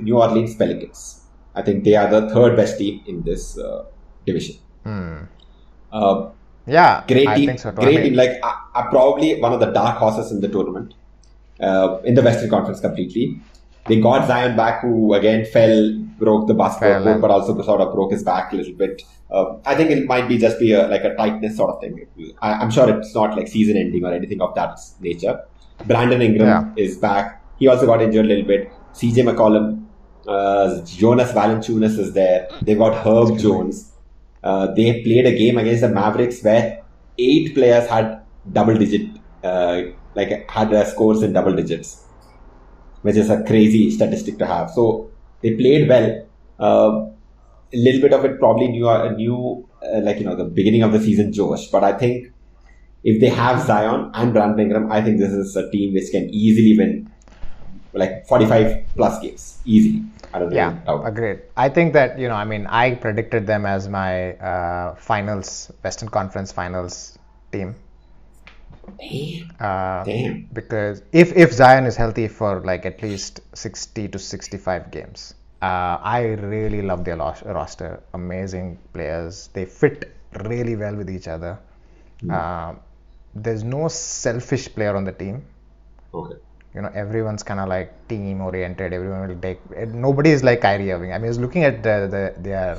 New Orleans Pelicans. I think they are the third best team in this division. Yeah, Great I team, think so too. great team. Like probably one of the dark horses in the tournament, in the Western Conference completely. They got Zion back, who again broke the basketball court, but also sort of broke his back a little bit. I think it might be just be like a tightness sort of thing. I'm sure it's not like season ending or anything of that nature. Brandon Ingram is back. He also got injured a little bit. CJ McCollum, Jonas Valanciunas is there. They got Herb Jones. They played a game against the Mavericks where 8 players had double-digit, had scores in double digits, which is a crazy statistic to have. So they played well. A little bit of it probably the beginning of the season Josh. But I think if they have Zion and Brandon Ingram, I think this is a team which can easily win like 45 plus games easily. I don't know. Yeah, agreed. I think that, I predicted them as my Western Conference Finals team. Damn. Because if Zion is healthy for like at least 60 to 65 games, I really love their roster. Amazing players. They fit really well with each other. There's no selfish player on the team. Okay. Everyone's kind of like team oriented. Everyone will take. Nobody is like Kyrie Irving. I was looking at their.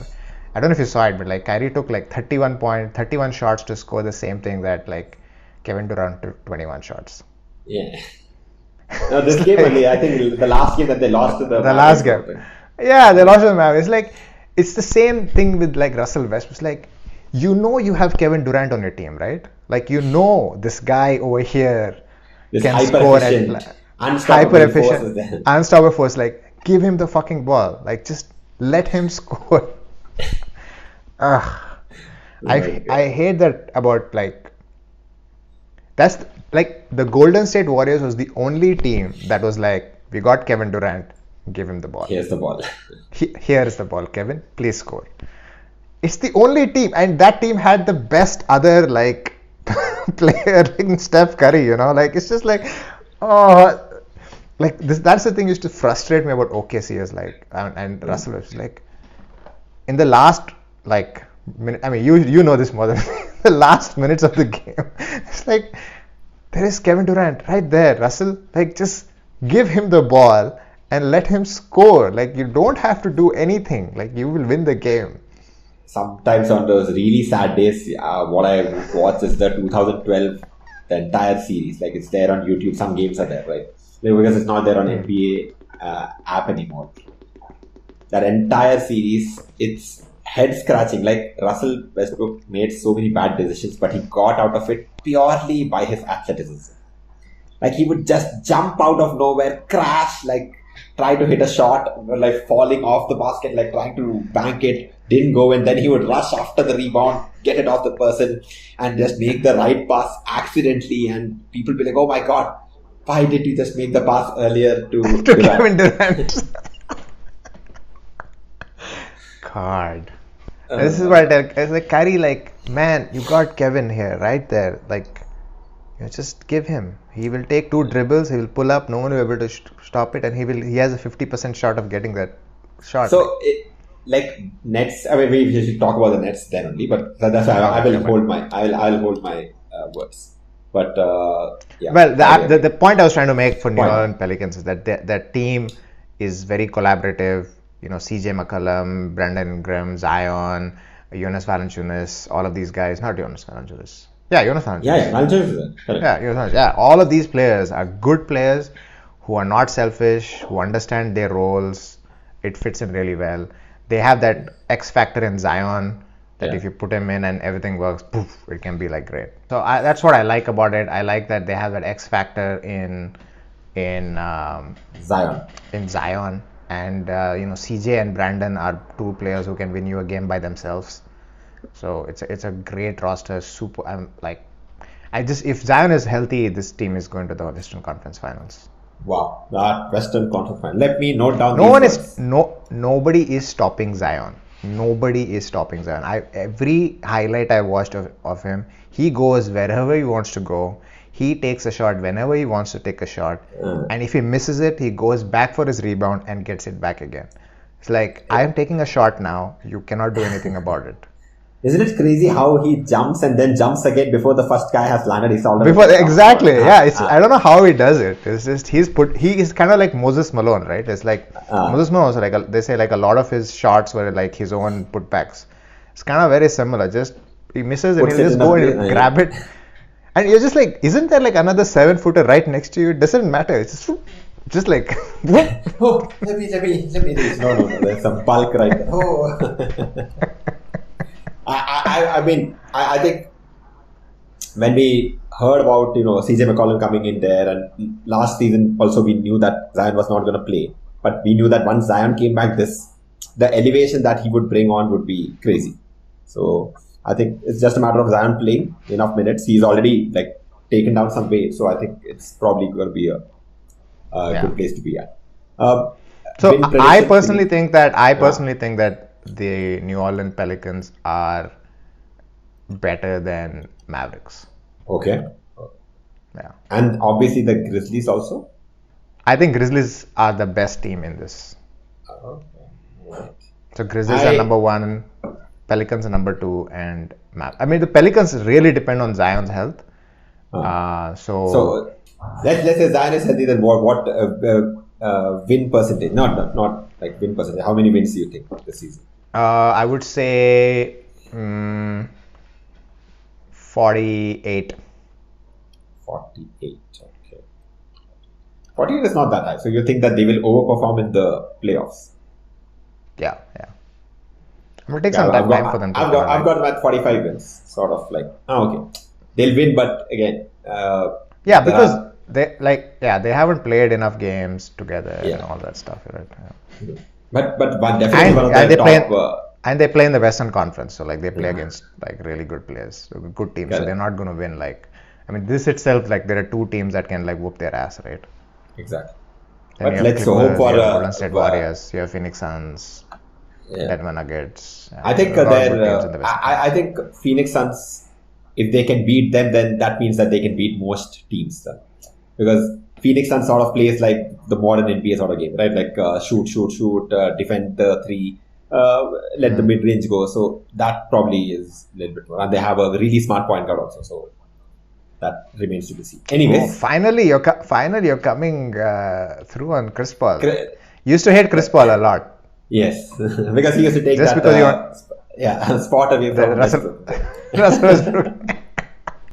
I don't know if you saw it, but like Kyrie took like 31 shots to score the same thing that like Kevin Durant took 21 shots. Yeah. Now this game only, I think the last game that they lost to the last game. Yeah, they lost to the Mavericks. Like it's the same thing with like Russell Westbrook. It's like you have Kevin Durant on your team, right? Like this guy over here can score at unstoppable force. Like give him the fucking ball. Like just let him score. I hate that about like. That's like the Golden State Warriors was the only team that was like, we got Kevin Durant, give him the ball. Here's the ball. Here is the ball, Kevin. Please score. It's the only team, and that team had the best other like player like Steph Curry. Like it's just like, like this. That's the thing used to frustrate me about OKC is like, and Russell was like, in the last like minute. I mean, you know this more than me. The last minutes of the game, it's like there is Kevin Durant right there. Russell, like just give him the ball and let him score. Like you don't have to do anything. Like you will win the game. Sometimes on those really sad days, what I watch is the 2012, the entire series. Like it's there on YouTube. Some games are there, right? Because it's not there on NBA app anymore. That entire series, it's head scratching. Like Russell Westbrook made so many bad decisions, but he got out of it purely by his athleticism. Like he would just jump out of nowhere, crash, like try to hit a shot, like falling off the basket, like trying to bank it, didn't go in. Then he would rush after the rebound, get it off the person, and just make the right pass accidentally. And people be like, "Oh my god, why did you just make the pass earlier to Kevin Durant?" God. This is what I tell. It's like Kyrie, like, man, you got Kevin here, right there. Like, just give him. He will take 2 dribbles. He will pull up. No one will be able to stop it, and he has a 50% shot of getting that shot. So, Nets. I mean, we should talk about the Nets then only. But that's why I will hold my. I'll hold my words. But yeah. Well, the point I was trying to make for New Orleans Pelicans is that that team is very collaborative. CJ McCollum, Brandon Ingram, Zion, Jonas Valanciunas, all of these guys. Not Jonas Valanciunas. Yeah, Jonas Valanciunas. Yeah, Valanciunas. Yeah, all of these players are good players who are not selfish, who understand their roles. It fits in really well. They have that X factor in Zion that if you put him in and everything works, poof, it can be like great. So that's what I like about it. I like that they have that X factor in Zion. And CJ and Brandon are 2 players who can win you a game by themselves. So it's a great roster. Super. If Zion is healthy, this team is going to the Western Conference Finals. Wow, that Western Conference Finals. Let me note down. Nobody is stopping Zion. Nobody is stopping Zion. Every highlight I watched of him, he goes wherever he wants to go. he takes a shot whenever he wants to take a shot, and if he misses it, he goes back for his rebound and gets it back again. It's like, I am taking a shot now. You cannot do anything about it. Isn't it crazy how he jumps and then jumps again before the first guy has landed? He's already exactly. I don't know how he does it. It's just he is kind of like Moses Malone, right? It's like Moses Malone. So like they say, like a lot of his shots were like his own putbacks. It's kind of very similar. Just he misses and he'll just go and grab it, and you're just like, isn't there like another 7-footer right next to you? It doesn't matter. It's just like oh, let me do this. No, there's some bulk right there. Oh. I think when we heard about CJ McCollum coming in there, and last season also we knew that Zion was not going to play, but we knew that once Zion came back, the elevation that he would bring on would be crazy. So I think it's just a matter of Zion playing enough minutes. He's already like taken down some weight, so I think it's probably going to be a good place to be at. So I personally think that the New Orleans Pelicans are better than Mavericks. Okay. Yeah. And obviously the Grizzlies also? I think Grizzlies are the best team in this. Okay. Right. So Grizzlies are number 1, Pelicans are number 2, and the Pelicans really depend on Zion's health. So let's say Zion is healthy, then what win percentage? Not like win percentage. How many wins do you think this season? I would say 48. 48. Okay. 48 is not that high. So you think that they will overperform in the playoffs? Yeah. I'm gonna take some time for them. I've got them at 45 wins. Sort of like, okay, they'll win, but again, because they haven't played enough games together and all that stuff, right? Yeah. But definitely one of the top. And they play in the Western Conference, so like they play against like really good players, good teams. So they're not going to win. This itself, like there are 2 teams that can like whoop their ass, right? Exactly. Then but let's hope for Golden State Warriors. You have Phoenix Suns, Denver Nuggets. I think I think Phoenix Suns, if they can beat them, then that means that they can beat most teams. Because Phoenix Suns sort of plays like the modern NBA sort of game, right? Like shoot, defend the 3, let the mid range go. So that probably is a little bit more. And they have a really smart point guard also. So that remains to be seen. Anyways, finally you're coming through on Chris Paul. You used to hate Chris Paul a lot. Yes, because he used to take just that because spot away from Russell Westbrook.